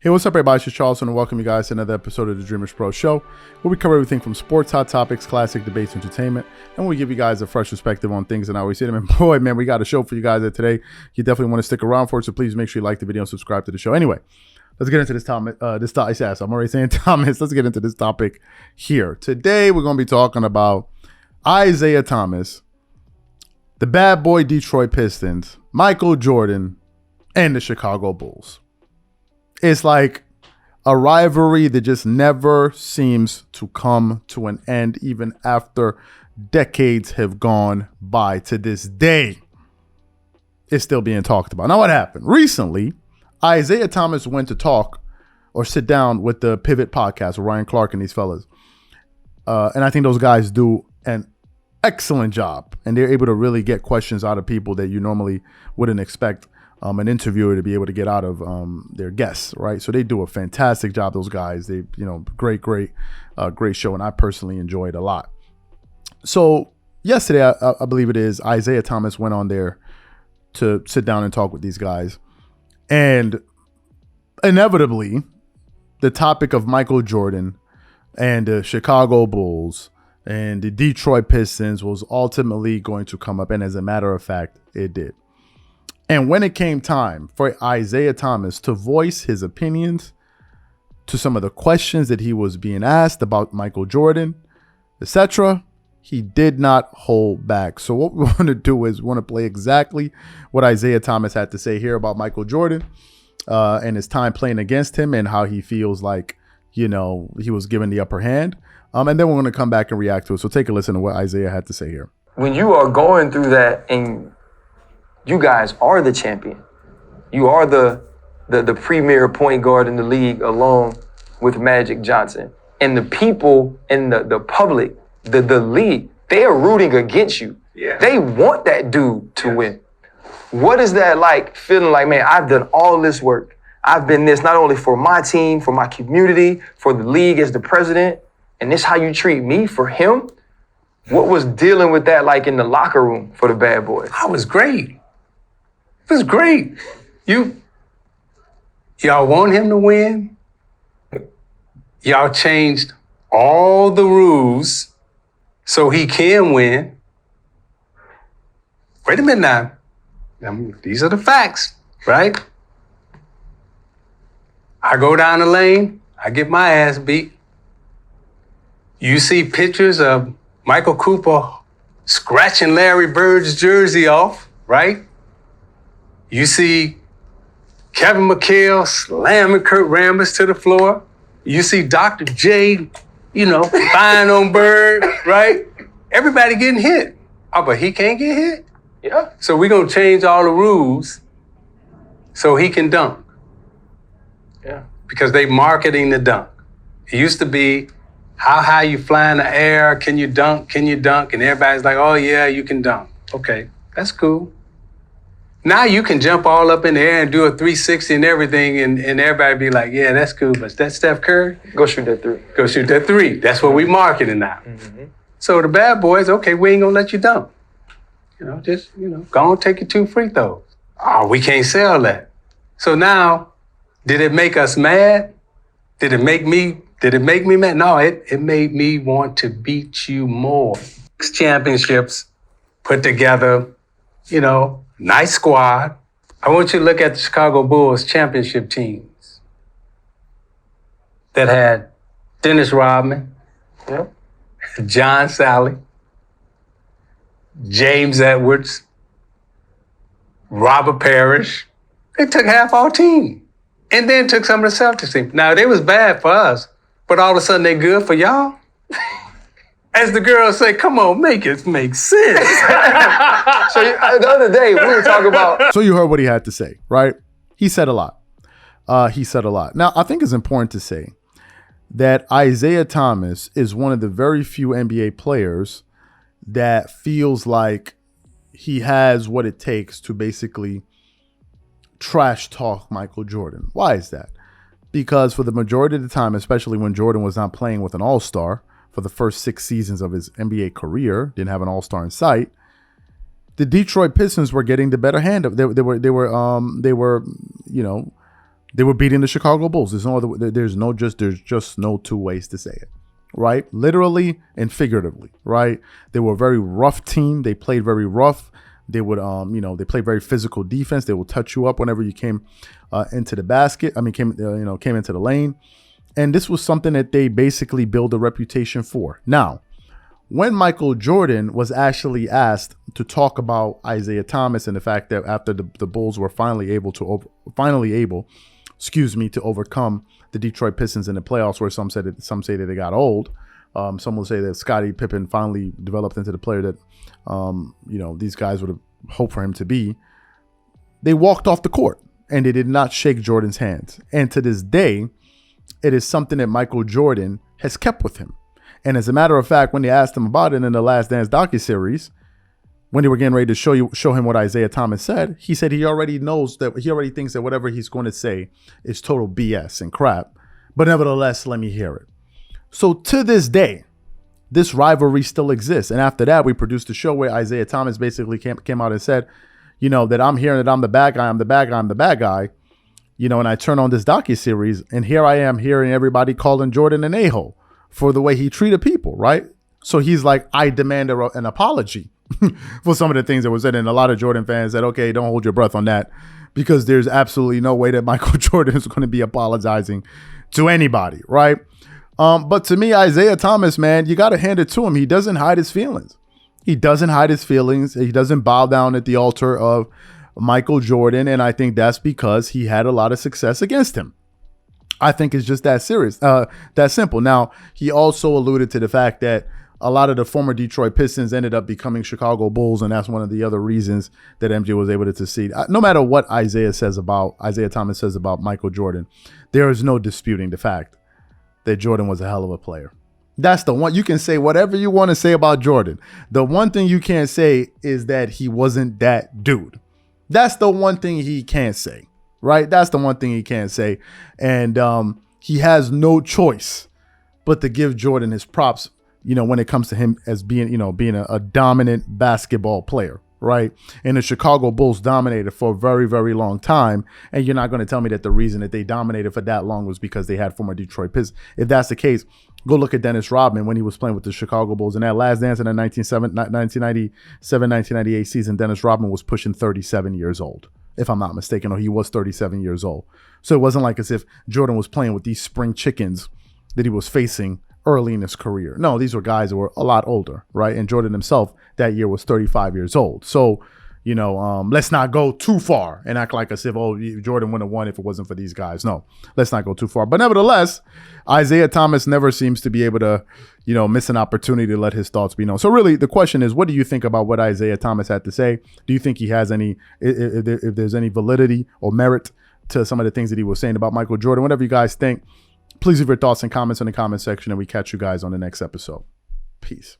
Hey, what's up, everybody? It's Charleston, and welcome you guys to another episode of the Dreamerspro Show, where we cover everything from sports, hot topics, classic debates, entertainment, and we give you guys a fresh perspective on things. And I always say to them, boy, man, we got a show for you guys today. You definitely want to stick around for it, so please make sure you like the video and subscribe to the show. Anyway, let's get into this topic. Yes, I'm already saying Thomas. Let's get into this topic here. Today, we're going to be talking about Isiah Thomas, the bad boy Detroit Pistons, Michael Jordan, and the Chicago Bulls. It's like a rivalry that just never seems to come to an end, even after decades have gone by. To this day, it's still being talked about. Now, what happened? Recently, Isiah Thomas went to talk or sit down with the Pivot podcast with Ryan Clark and these fellas. And I think those guys do an excellent job. And they're able to really get questions out of people that you normally wouldn't expect an interviewer to be able to get out of their guests, right? So they do a fantastic job, those guys. They, great show, and I personally enjoy it a lot. So yesterday, I believe it is, Isiah Thomas went on there to sit down and talk with these guys. And inevitably, the topic of Michael Jordan and the Chicago Bulls and the Detroit Pistons was ultimately going to come up. And as a matter of fact, it did. And when it came time for Isiah Thomas to voice his opinions to some of the questions that he was being asked about Michael Jordan, etc., he did not hold back. So what we want to do is we want to play exactly what Isiah Thomas had to say here about Michael Jordan and his time playing against him and how he feels like, he was given the upper hand. And then we're going to come back and react to it. So take a listen to what Isiah had to say here. When you are going through that and you guys are the champion. You are the premier point guard in the league along with Magic Johnson. And the people and the public, the league, they are rooting against you. Yeah. They want that dude to win. What is that like, feeling like, man, I've done all this work. I've been this not only for my team, for my community, for the league as the president, and this how you treat me for him? What was dealing with that like in the locker room for the bad boys? I was great. It was great. Y'all want him to win? Y'all changed all the rules so he can win. Wait a minute now. These are the facts, right? I go down the lane, I get my ass beat. You see pictures of Michael Cooper scratching Larry Bird's jersey off, right? You see Kevin McHale slamming Kurt Rambis to the floor. You see Dr. J, fine on Bird, right? Everybody getting hit. Oh, but he can't get hit? Yeah. So we're going to change all the rules so he can dunk. Yeah. Because they marketing the dunk. It used to be, how high you fly in the air? Can you dunk? Can you dunk? And everybody's like, oh, yeah, you can dunk. Okay, that's cool. Now you can jump all up in the air and do a 360 and everything, and everybody be like, yeah, that's cool, but that's Steph Curry? Go shoot that three. Go shoot that three. That's what we marketing now. Mm-hmm. So the bad boys, okay, we ain't gonna let you dunk. Go on, take your 2 free throws. Oh, we can't sell that. So now, did it make us mad? Did it make me mad? No, it made me want to beat you more. 6 championships put together, nice squad. I want you to look at the Chicago Bulls championship teams that had Dennis Rodman, yep, John Sally, James Edwards, Robert Parrish. They took half our team and then took some of the Celtics team. Now, they was bad for us, but all of a sudden they good for y'all? As the girls say, come on, make it make sense. So the other day, we were talking about... So you heard what he had to say, right? He said a lot. Now, I think it's important to say that Isiah Thomas is one of the very few NBA players that feels like he has what it takes to basically trash talk Michael Jordan. Why is that? Because for the majority of the time, especially when Jordan was not playing with an all-star, for the first 6 seasons of his NBA career, didn't have an all-star in sight, the Detroit Pistons were getting the better hand of. They were They were beating the Chicago Bulls. There's just no two ways to say it, right? Literally and figuratively, right? They were a very rough team. They played very rough. They would, they played very physical defense. They will touch you up whenever you came into the basket. Came into the lane. And this was something that they basically built a reputation for. Now, when Michael Jordan was actually asked to talk about Isiah Thomas and the fact that after the Bulls were finally able to overcome the Detroit Pistons in the playoffs, where some say that they got old. Some will say that Scottie Pippen finally developed into the player that these guys would have hoped for him to be. They walked off the court and they did not shake Jordan's hands. And to this day, it is something that Michael Jordan has kept with him. And as a matter of fact, when they asked him about it in the Last Dance docuseries, when they were getting ready to show him what Isiah Thomas said, he said he already thinks that whatever he's going to say is total BS and crap. But nevertheless, let me hear it. So to this day, this rivalry still exists. And after that, we produced a show where Isiah Thomas basically came out and said, that I'm hearing that I'm the bad guy, I'm the bad guy. And I turn on this docuseries and here I am hearing everybody calling Jordan an a-hole for the way he treated people, right? So he's like, I demand an apology for some of the things that were said. And a lot of Jordan fans said, okay, don't hold your breath on that, because there's absolutely no way that Michael Jordan is going to be apologizing to anybody, right? But to me, Isiah Thomas, man, you got to hand it to him. He doesn't hide his feelings. He doesn't bow down at the altar of Michael Jordan. And I think that's because he had a lot of success against him. I think it's just that serious, that simple. Now, he also alluded to the fact that a lot of the former Detroit Pistons ended up becoming Chicago Bulls, and that's one of the other reasons that MJ was able to succeed. No matter what Isiah Thomas says about Michael Jordan, there is no disputing the fact that Jordan was a hell of a player. That's the one. You can say whatever you want to say about Jordan. The one thing you can't say is that he wasn't that dude. That's the one thing he can't say. Right? That's the one thing he can't say. And he has no choice but to give Jordan his props, when it comes to him as being a dominant basketball player. Right? And the Chicago Bulls dominated for a very, very long time. And you're not going to tell me that the reason that they dominated for that long was because they had former Detroit Pistons. If that's the case, go look at Dennis Rodman when he was playing with the Chicago Bulls. In that Last Dance in the 1997-1998 season, Dennis Rodman was pushing 37 years old, if I'm not mistaken, or he was 37 years old. So it wasn't like as if Jordan was playing with these spring chickens that he was facing early in his career. No, these were guys that were a lot older, right? And Jordan himself that year was 35 years old. So, let's not go too far and act like as if, Jordan wouldn't have won if it wasn't for these guys. No, let's not go too far. But nevertheless, Isiah Thomas never seems to be able to, miss an opportunity to let his thoughts be known. So really, the question is, what do you think about what Isiah Thomas had to say? Do you think he has if there's any validity or merit to some of the things that he was saying about Michael Jordan? Whatever you guys think, please leave your thoughts and comments in the comment section, and we catch you guys on the next episode. Peace.